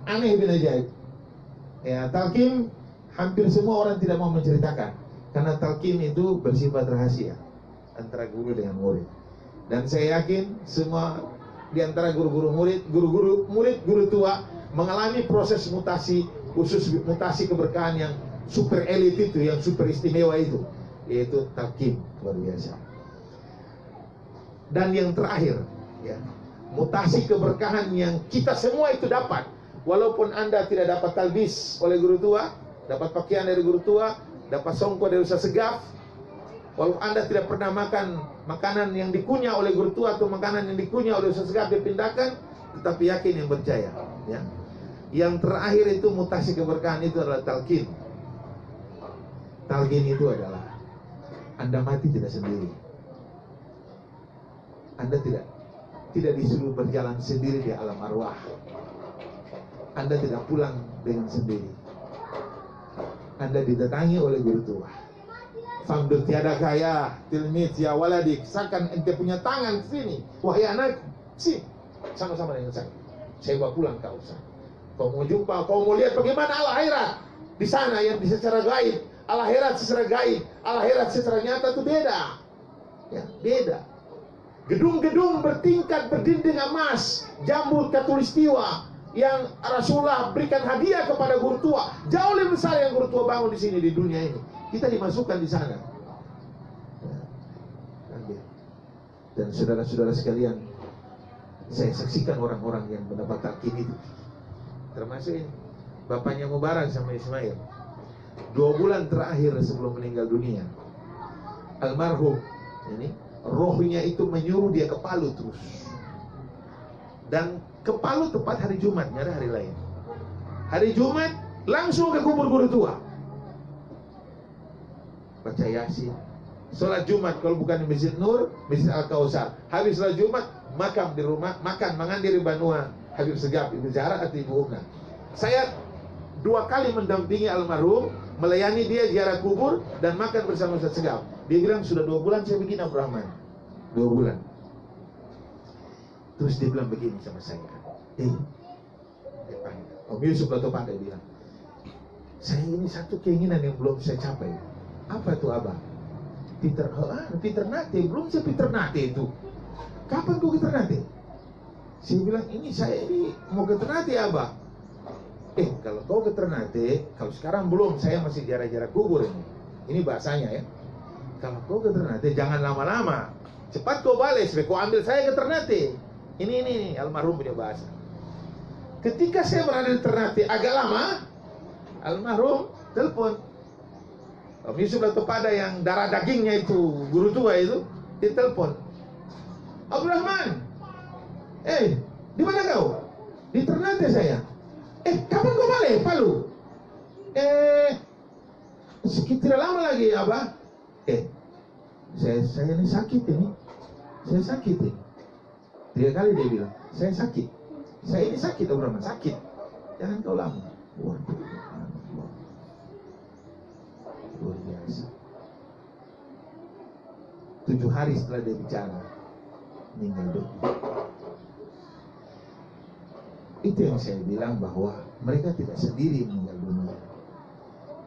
aneh bin ajaib. Ya, talqin hampir semua orang tidak mau menceritakan karena talqin itu bersifat rahasia antara guru dengan murid. Dan saya yakin semua di antara guru-guru murid, guru tua mengalami proses mutasi khusus, mutasi keberkahan yang super elit itu, yang super istimewa itu, yaitu talqin, luar biasa. Dan yang terakhir, ya, mutasi keberkahan yang kita semua itu dapat. Walaupun Anda tidak dapat talbis oleh guru tua, dapat pakaian dari guru tua, dapat songko dari Ustaz Segaf, walaupun Anda tidak pernah makan makanan yang dikunyah oleh guru tua atau makanan yang dikunyah oleh Ustaz Segaf dipindahkan, tetapi yakin yang percaya, ya. Yang terakhir itu mutasi keberkahan itu adalah talqin. Talqin itu adalah Anda mati tidak sendiri. Anda tidak disuruh berjalan sendiri di alam arwah. Anda tidak pulang dengan sendiri. Anda didatangi oleh guru tua. Famdu tiada kaya, tilmid ya waladik, sakan ente punya tangan sini, wahai anak, sini, sama-sama dengan saya bawa pulang kau. Kau mau jumpa, kau mau lihat bagaimana al akhirat di sana yang secara gaib, al akhirat secara gaib, al akhirat secara nyata itu beda, ya beda. Gedung-gedung bertingkat berdinding emas, jambu katulistiwa yang Rasulullah berikan hadiah kepada guru tua, jauh lebih besar yang guru tua bangun di sini di dunia ini. Kita dimasukkan di sana. Dan saudara-saudara sekalian, saya saksikan orang-orang yang mendapat talqin itu. Termasuk ini, bapaknya Mubarak sama Ismail. 2 bulan terakhir sebelum meninggal dunia, almarhum ini rohnya itu menyuruh dia ke Palu terus. Dan ke Palu tepat hari Jumat, nyari hari lain. Hari Jumat langsung ke kubur guru tua. Baca Yasin, sholat Jumat kalau bukan di Masjid Nur, Masjid Al-Kausar. Habis sholat Jumat, makam di rumah, makan mangan di Banua Habib Segaf, Ibu Zahra atau Ibu Umna. Saya 2 kali mendampingi almarhum, melayani dia ziarah kubur dan makan bersama Ustaz Segaf. Dia bilang sudah 2 bulan saya begini Abdurrahman, 2 bulan. Terus dia bilang begini sama saya, Om Yusuf Lato Pandai bilang, saya ini satu keinginan yang belum saya capai. Apa itu Abah? Peter Nate, belum saya Peter Nate itu. Kapan kau ke Ternate? Saya bilang, ini saya ini mau ke Ternate Abah. Kalau kau ke Ternate, kalau sekarang belum, saya masih jarak-jarak kubur ini. Ini bahasanya ya. Kalau kau ke Ternate, jangan lama-lama. Cepat kau balik, kau ambil saya ke Ternate. Ini almarhum punya bahasa. Ketika saya berada di Ternate agak lama, almarhum telepon. Om Yusuf Lato Pada yang darah dagingnya itu, guru tua itu, dia telepon. Abdurrahman, di mana kau? Di Ternate saya. Kapan kau balik Palu? Sekitar lama lagi Abah. Saya ini sakit ini. Saya sakit ini. 3 kali dia bilang, saya sakit. Saya ini sakit Abdurrahman, sakit. Jangan kau lama. Waduh, luar biasa. 7 hari setelah dia bicara, meninggal dunia. Itu yang saya bilang bahwa mereka tidak sendiri meninggal dunia.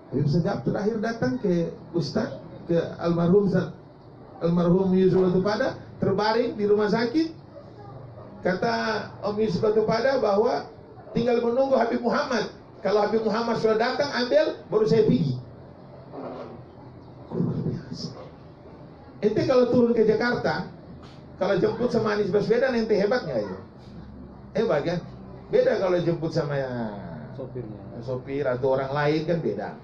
Habib Segaf terakhir datang ke Ustaz, ke almarhum Yusuf Lato Pada, terbaring di rumah sakit. Kata Om Yusuf Lato Pada bahwa tinggal menunggu Habib Muhammad. Kalau Habib Muhammad sudah datang, ambil, baru saya pergi. Ente kalau turun ke Jakarta, kalau jemput sama Anies Baswedan, ente hebat nggak itu? Hebat kan? Beda kalau jemput sama sopir atau orang lain kan beda.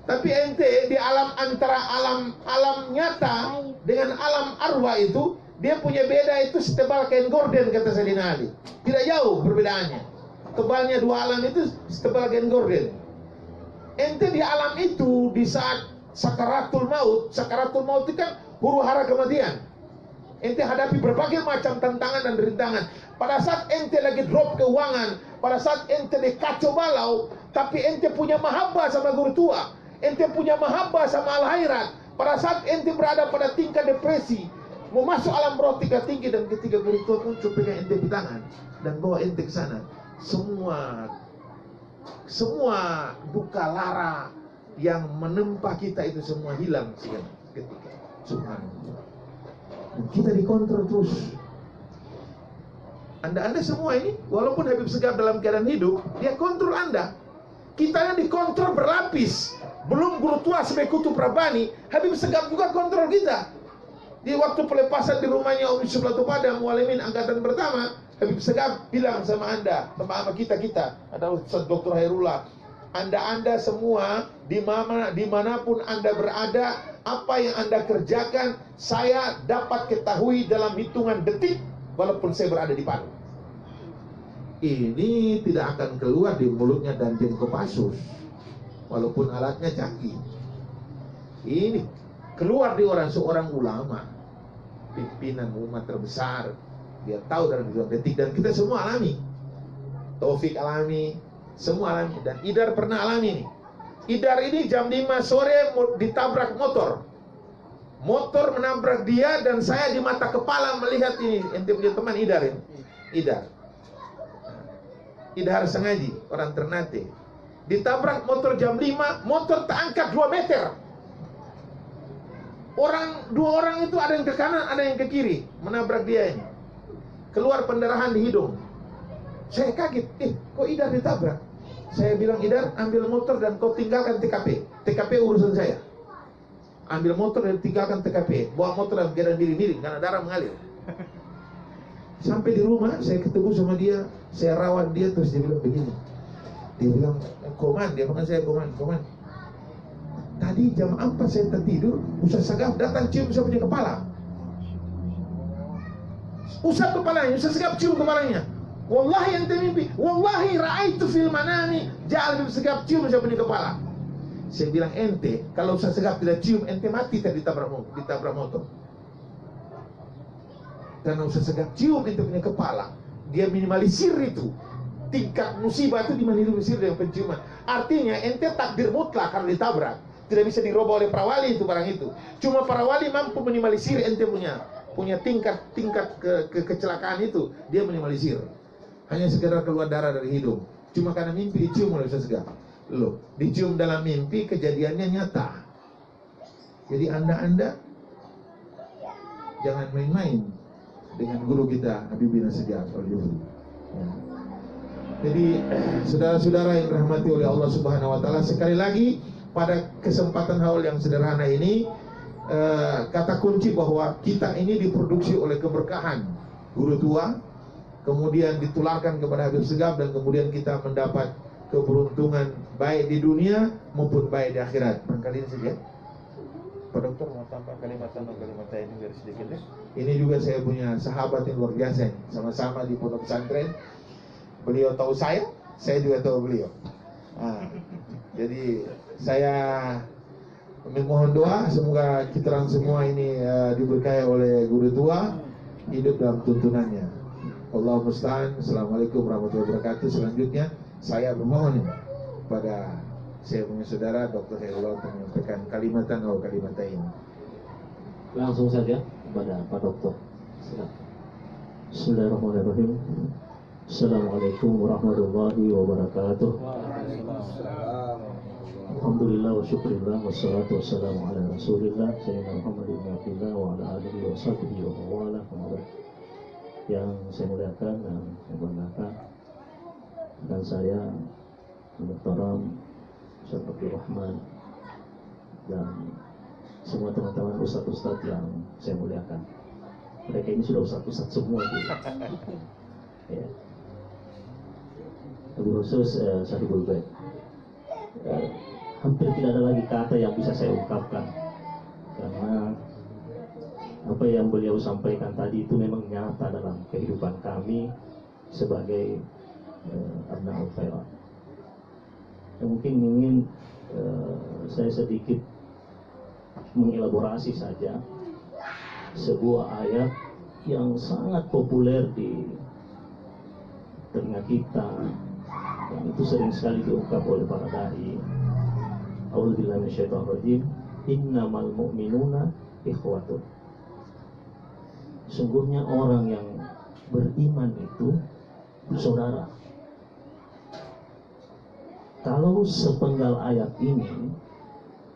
Tapi ente di alam antara alam nyata dengan alam arwah itu, dia punya beda itu setebal kain gorden kata Sayyidina Ali. Tidak jauh perbedaannya. Tebalnya 2 alam itu setebal kain gorden. Ente di alam itu di saat sakaratul maut itu kan huru hara kematian. Ente hadapi berbagai macam tantangan dan rintangan. Pada saat ente lagi drop keuangan, pada saat ente di kacau balau, tapi ente punya mahabbah sama guru tua, ente punya mahabbah sama al-khairat. Pada saat ente berada pada tingkat depresi, mau masuk alam roh tingkat tinggi, dan ketika guru tua muncul pegang ente di tangan dan bawa ente ke sana, semua duka lara yang menempa kita itu semua hilang ketika subhanallah. Dan kita dikontrol terus. Anda semua ini, walaupun Habib Segaf dalam keadaan hidup, dia kontrol Anda. Kita yang dikontrol berlapis. Belum guru tua sebagai kutub Rabbani, Habib Segaf juga kontrol kita. Di waktu pelepasan di rumahnya Om Yusuf Lato Pada, Mualimin angkatan pertama, Habib Segaf bilang sama Anda, sama kita, ada Ustaz Dr. Hairullah, Anda semua dimanapun Anda berada, apa yang Anda kerjakan, saya dapat ketahui dalam hitungan detik, walaupun saya berada di Palu. Ini tidak akan keluar di mulutnya Danjen Kopassus, walaupun alatnya canggih. Ini keluar di seorang ulama, pimpinan umat terbesar. Dia tahu dalam hitungan detik, dan kita semua alami. Taufik alami, semua alami, dan Idar pernah alami nih. Idar ini jam 5 sore ditabrak motor. Motor menabrak dia dan saya di mata kepala melihat ini. Ente punya teman Idar ya? Idar Sengaji, orang Ternate. Ditabrak motor jam 5, motor terangkat 2 meter. Dua orang itu ada yang ke kanan, ada yang ke kiri, menabrak dia ini. Keluar pendarahan di hidung. Saya kaget, kok Idar ditabrak? Saya bilang, Idar, ambil motor dan kau tinggalkan TKP. TKP urusan saya. Ambil motor dan tinggalkan TKP. Bawa motor dan biaran diri karena darah mengalir. Sampai di rumah, saya ketemu sama dia, saya rawat dia, terus dia bilang begini. Dia bilang, Koman, dia panggil saya Koman. Tadi jam 4 saya tertidur, Ustaz Sagaf datang cium saya punya kepala. Usap kepalanya, Ustaz Sagaf cium kepalanya. Wallahi ente mimpi, wallahi ra'aitu fil manami ja'al Sagaf cium saya punya kepala. Saya bilang ente, kalau Ustaz Sagaf tidak cium, ente mati tadi ditabrak motor. Karena Ustaz Sagaf cium ente punya kepala, dia minimalisir itu. Tingkat musibah itu diminimalisir dengan penciuman. Artinya ente takdir mutlak karena ditabrak. Tidak bisa dirubah oleh para wali itu barang itu. Cuma para wali mampu minimalisir ente punya tingkat kecelakaan itu, dia minimalisir. Hanya sekedar keluar darah dari hidung. Cuma karena mimpi dicium oleh Ustaz Sagaf. Loh, dicium dalam mimpi, kejadiannya nyata. Jadi anda jangan main-main dengan guru kita Habib bin Segaf Al-Jufri. Ya. Jadi saudara-saudara yang dirahmati oleh Allah Subhanahu wa taala, sekali lagi pada kesempatan haul yang sederhana ini, kata kunci bahwa kita ini diproduksi oleh keberkahan guru tua, kemudian ditularkan kepada Habib Segaf, dan kemudian kita mendapat keberuntungan baik di dunia maupun baik di akhirat. Barangkali ini saja. Pak Dokter mau tambah kalimat saya ini dari sedikit ya. Ini juga saya punya sahabat yang luar biasa, sama-sama di pondok pesantren. Beliau tahu saya juga tahu beliau. Jadi saya memohon doa semoga kita orang semua ini diberkahi oleh guru tua, hidup dalam tuntunannya. Allah musta'an. Assalamualaikum warahmatullahi wabarakatuh. Selanjutnya saya memohon pada saya punya saudara Dr. Khairullah untuk menyampaikan kalimatan atau kalimatain. Langsung saja kepada Pak Dokter. Silakan. Bismillahirrahmanirrahim. Assalamualaikum warahmatullahi wabarakatuh. Alhamdulillah wa syukurillah wassalatu wassalamu ala rasulillah Sayyidina Muhammad ibn Abdillah wa ala alihi wa sahbihi wa mawala. Yang saya muliakan dan saya banggakan, dan saya Dr. Ustaz Abdul Rahman dan semua teman-teman ustaz-ustaz yang saya muliakan. Mereka ini sudah ustaz-ustaz semua gitu. Ya. Lebih khusus Sahibul Bait. Hampir tidak ada lagi kata yang bisa saya ungkapkan, karena apa yang beliau sampaikan tadi itu memang nyata dalam kehidupan kami sebagai Abna'ul Khairat. Mungkin ingin saya sedikit mengelaborasi saja sebuah ayat yang sangat populer di telinga kita, dan itu sering sekali diungkap oleh para dai. A'udzubillahi minasyaitonir rajim. Innamal mu'minuna ikhwatun. Sungguhnya orang yang beriman itu bersaudara. Kalau sepenggal ayat ini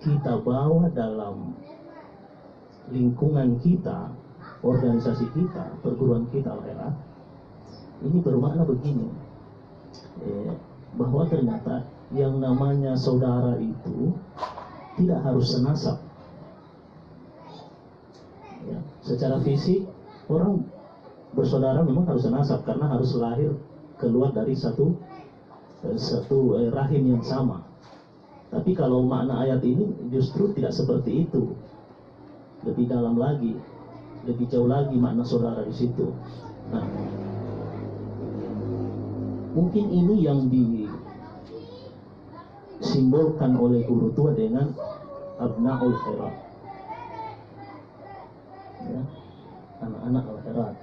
kita bawa dalam lingkungan kita, organisasi kita, perguruan kita Al-Khairat, ini bermakna begini, bahwa ternyata yang namanya saudara itu tidak harus senasab. Ya, secara fisik orang bersaudara memang harus senasab karena harus lahir keluar dari satu rahim yang sama. Tapi kalau makna ayat ini justru tidak seperti itu. Lebih dalam lagi, lebih jauh lagi makna saudara di situ. Nah, mungkin ini yang disimbolkan oleh guru tua dengan Abna'ul Khairat. Ya, anak-anak Al-Khairat.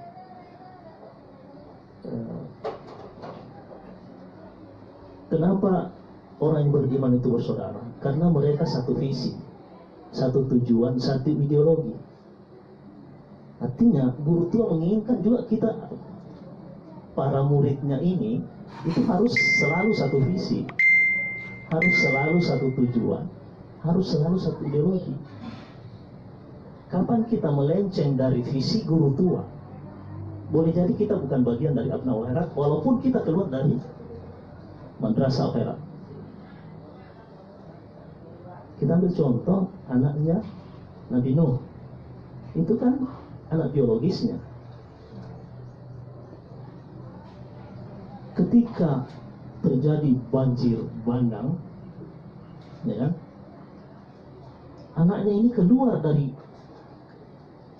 Kenapa orang yang beriman itu bersaudara? Karena mereka satu visi. satu tujuan, satu ideologi. Artinya guru tua menginginkan juga kita, para muridnya ini, itu harus selalu satu visi, harus selalu satu tujuan, harus selalu satu ideologi. Kapan kita melenceng dari visi guru tua, boleh jadi kita bukan bagian dari Abnaul Khairat, walaupun kita keluar dari Madrasah Khairat. Kita ambil contoh anaknya Nabi Nuh, itu kan anak biologisnya. Ketika terjadi banjir bandang, ya kan, anaknya ini keluar dari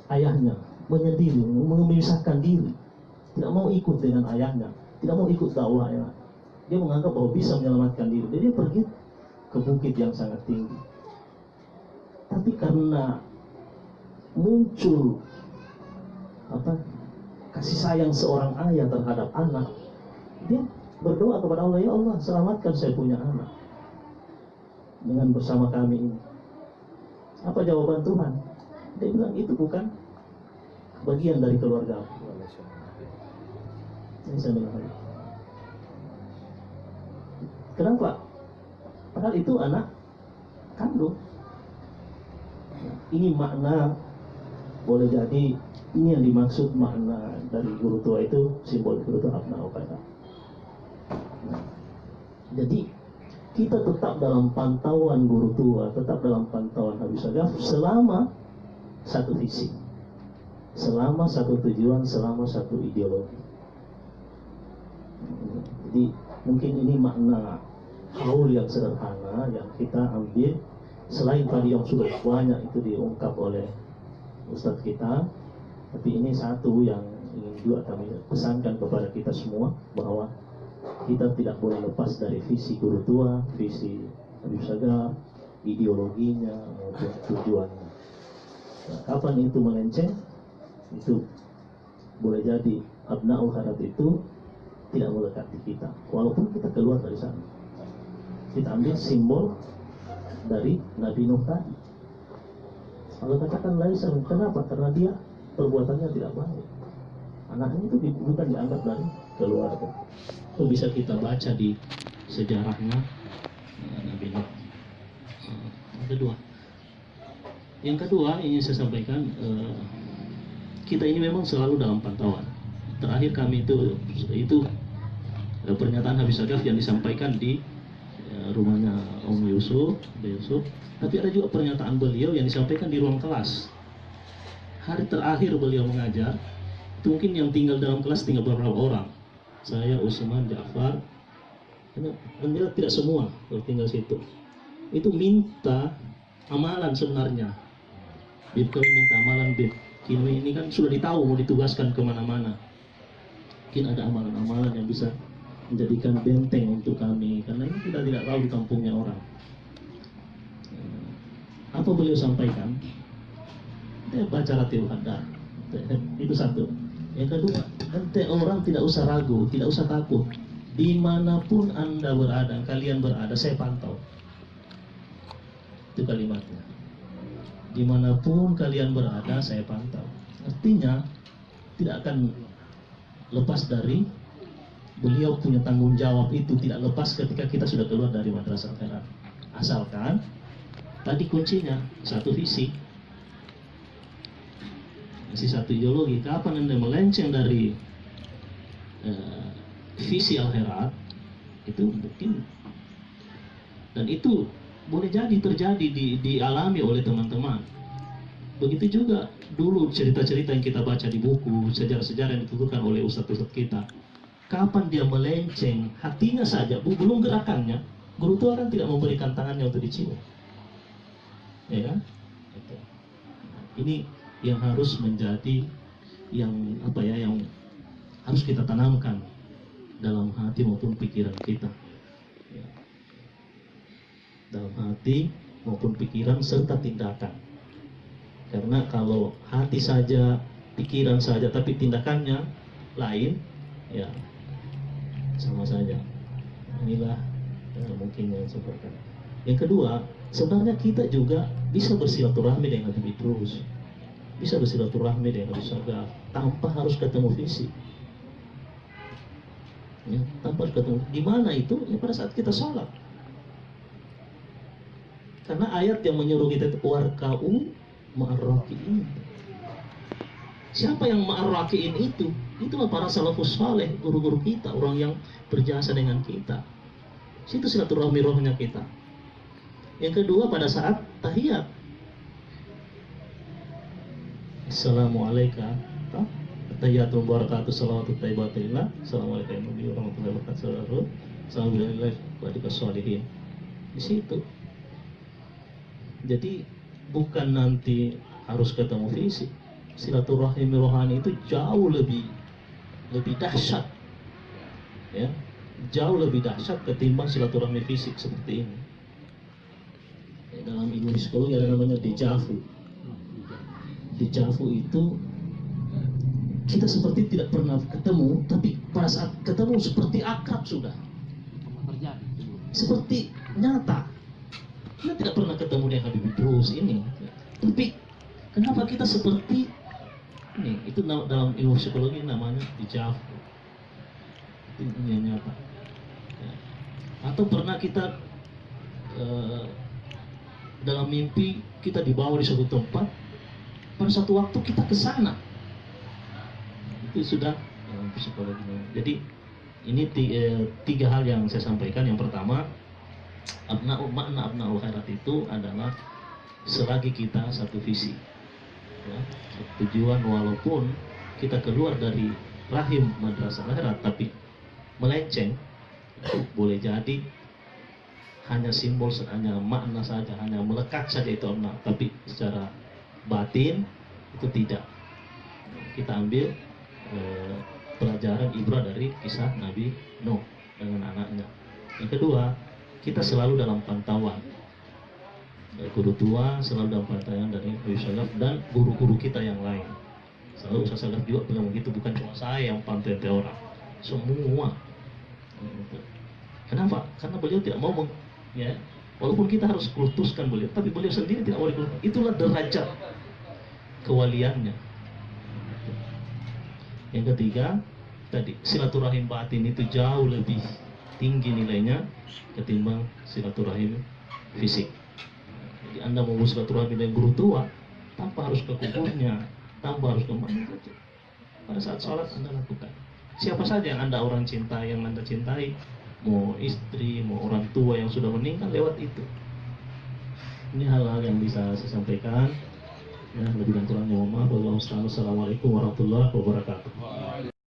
ayahnya, menyendiri, memisahkan diri, tidak mau ikut dengan ayahnya, tidak mau ikut dakwahnya. Dia menganggap bahwa bisa menyelamatkan diri, jadi dia pergi ke bukit yang sangat tinggi. Tapi karena muncul kasih sayang seorang ayah terhadap anak, dia berdoa kepada Allah, ya Allah, selamatkan saya punya anak dengan bersama kami ini. Apa jawaban Tuhan? Dia bilang, itu bukan bagian dari keluarga. Ini saya bilang, kenapa? Padahal itu anak kandung. Ini makna, boleh jadi ini yang dimaksud makna dari guru tua itu, simbol guru tua Abnaul Khairat. Jadi kita tetap dalam pantauan guru tua, tetap dalam pantauan Habib Sagaf selama satu visi, selama satu tujuan, selama satu ideologi. Jadi mungkin ini makna haul yang sederhana yang kita ambil, selain tadi yang sudah banyak itu diungkap oleh Ustadz kita, tapi ini satu yang ingin juga kami pesankan kepada kita semua, bahwa kita tidak boleh lepas dari visi guru tua, visi Habib Sagaf, ideologinya maupun tujuannya. Nah, kapan itu melenceng, itu boleh jadi Abnaul Khairat itu tidak mendekati kita, walaupun kita keluar dari sana. Kita ambil simbol dari Nabi Nuh tadi. Kalau katakan Laisa, kenapa? Karena dia perbuatannya tidak baik. Anaknya itu bukan dianggap dari keluarga. Itu bisa kita baca di sejarahnya Nabi Nuh. Yang kedua ingin saya sampaikan, kita ini memang selalu dalam pantauan. Terakhir kami itu pernyataan Habib Sagaf yang disampaikan di rumahnya Om Yusuf, tapi ada juga pernyataan beliau yang disampaikan di ruang kelas. Hari terakhir beliau mengajar, itu mungkin yang tinggal dalam kelas tinggal beberapa orang. Saya, Usman, Ja'far, karena tidak semua tinggal situ. Itu minta amalan sebenarnya. Bib kami minta amalan, Bib. Kini ini kan sudah ditahu mau ditugaskan kemana-mana. Mungkin ada amalan-amalan yang bisa menjadikan benteng untuk kami, karena ini kita tidak tahu di kampungnya orang. Apa beliau sampaikan? Baca Ratibul Hadar. Itu satu. Yang kedua, ente orang tidak usah ragu, tidak usah takut. Dimanapun Anda berada, kalian berada, saya pantau. Itu kalimatnya. Dimanapun kalian berada, saya pantau. Artinya tidak akan lepas dari beliau punya tanggung jawab itu, tidak lepas ketika kita sudah keluar dari Madrasah Khairat. Asalkan tadi kuncinya satu visi, satu ideologi. Kapan Anda melenceng dari visi Al-Khairat, itu mungkin, dan itu boleh jadi terjadi dialami oleh teman-teman. Begitu juga dulu cerita-cerita yang kita baca di buku, sejarah-sejarah yang dituturkan oleh ustadz-ustadz kita. Kapan dia melenceng, hatinya saja, belum gerakannya, guru tua kan tidak memberikan tangannya untuk dicium, ya kan? Ini yang harus menjadi yang harus kita tanamkan dalam hati maupun pikiran kita, ya. Dalam hati maupun pikiran serta tindakan. Karena kalau hati saja, pikiran saja, tapi tindakannya lain, ya sama saja. Inilah mungkin yang saya sampaikan. Yang kedua, sebenarnya kita juga bisa bersilaturahmi dengan Habib Idrus, bisa bersilaturahmi dengan Habib Sagaf tanpa harus ketemu fisik. Ya, tanpa harus ketemu. Di mana itu? Ya pada saat kita sholat. Karena ayat yang menyuruh kita itu warka'u ma'arraki'in. Siapa yang ma'arraki'in itu? Itulah para salafus saleh, guru-guru kita, orang yang berjasa dengan kita. Situ silaturahmi rohnya kita. Yang kedua, pada saat tahiyat. Assalamualaikum tahiyatul barakatuh salawatu tayyibatillah. Assalamualaikum warahmatullahi wabarakatuh. Assalamualaikum. Di situ. Jadi bukan nanti harus ketemu fisik. Silaturahmi rohani itu jauh lebih dahsyat. Ya. Jauh lebih dahsyat ketimbang silaturahmi fisik seperti ini. Dalam ilmu psikologi ada namanya déjà vu. Déjà vu itu kita seperti tidak pernah ketemu, tapi pada saat ketemu seperti akrab sudah. Seperti nyata. Kita tidak pernah ketemu dengan Habib Idrus ini. Tapi kenapa kita seperti ini? Itu dalam ilmu psikologi namanya déjà vu. Itu yang nyata. Ya. Atau pernah kita dalam mimpi kita dibawa di suatu tempat, pada suatu waktu kita ke sana. Itu sudah psikologi. Jadi ini tiga hal yang saya sampaikan. Yang pertama, makna abnaul khairat itu adalah selagi kita satu visi, ya, tujuan. Walaupun kita keluar dari rahim madrasah khairat tapi melenceng, boleh jadi hanya simbol, hanya makna saja, hanya melekat saja itu abna, tapi secara batin itu tidak. Kita ambil pelajaran ibrah dari kisah Nabi Nuh dengan anaknya. Yang kedua, kita selalu dalam pantauan. Guru tua selalu dalam pantauan dari Habib Sagaf dan guru-guru kita yang lain. Selalu Ustaz Sagaf juga bilang begitu, bukan cuma saya yang pantau orang, semua. Kenapa? Karena beliau tidak mau ya, walaupun kita harus kultuskan beliau, tapi beliau sendiri tidak mau dikultuskan. Itulah derajat kewaliannya. Yang ketiga, tadi silaturahim batin itu jauh lebih tinggi nilainya ketimbang silaturahim fisik. Jadi Anda mau silaturahim dengan guru tua tanpa harus ke kuburnya, tanpa harus ke mana saja. Pada saat sholat Anda lakukan. Siapa saja yang Anda orang cintai, yang Anda cintai, mau istri, mau orang tua yang sudah meninggal, lewat itu. Ini hal-hal yang bisa saya sampaikan. Ya, lebih dan kurangnya mohon maaf. Wassalamualaikum warahmatullahi wabarakatuh.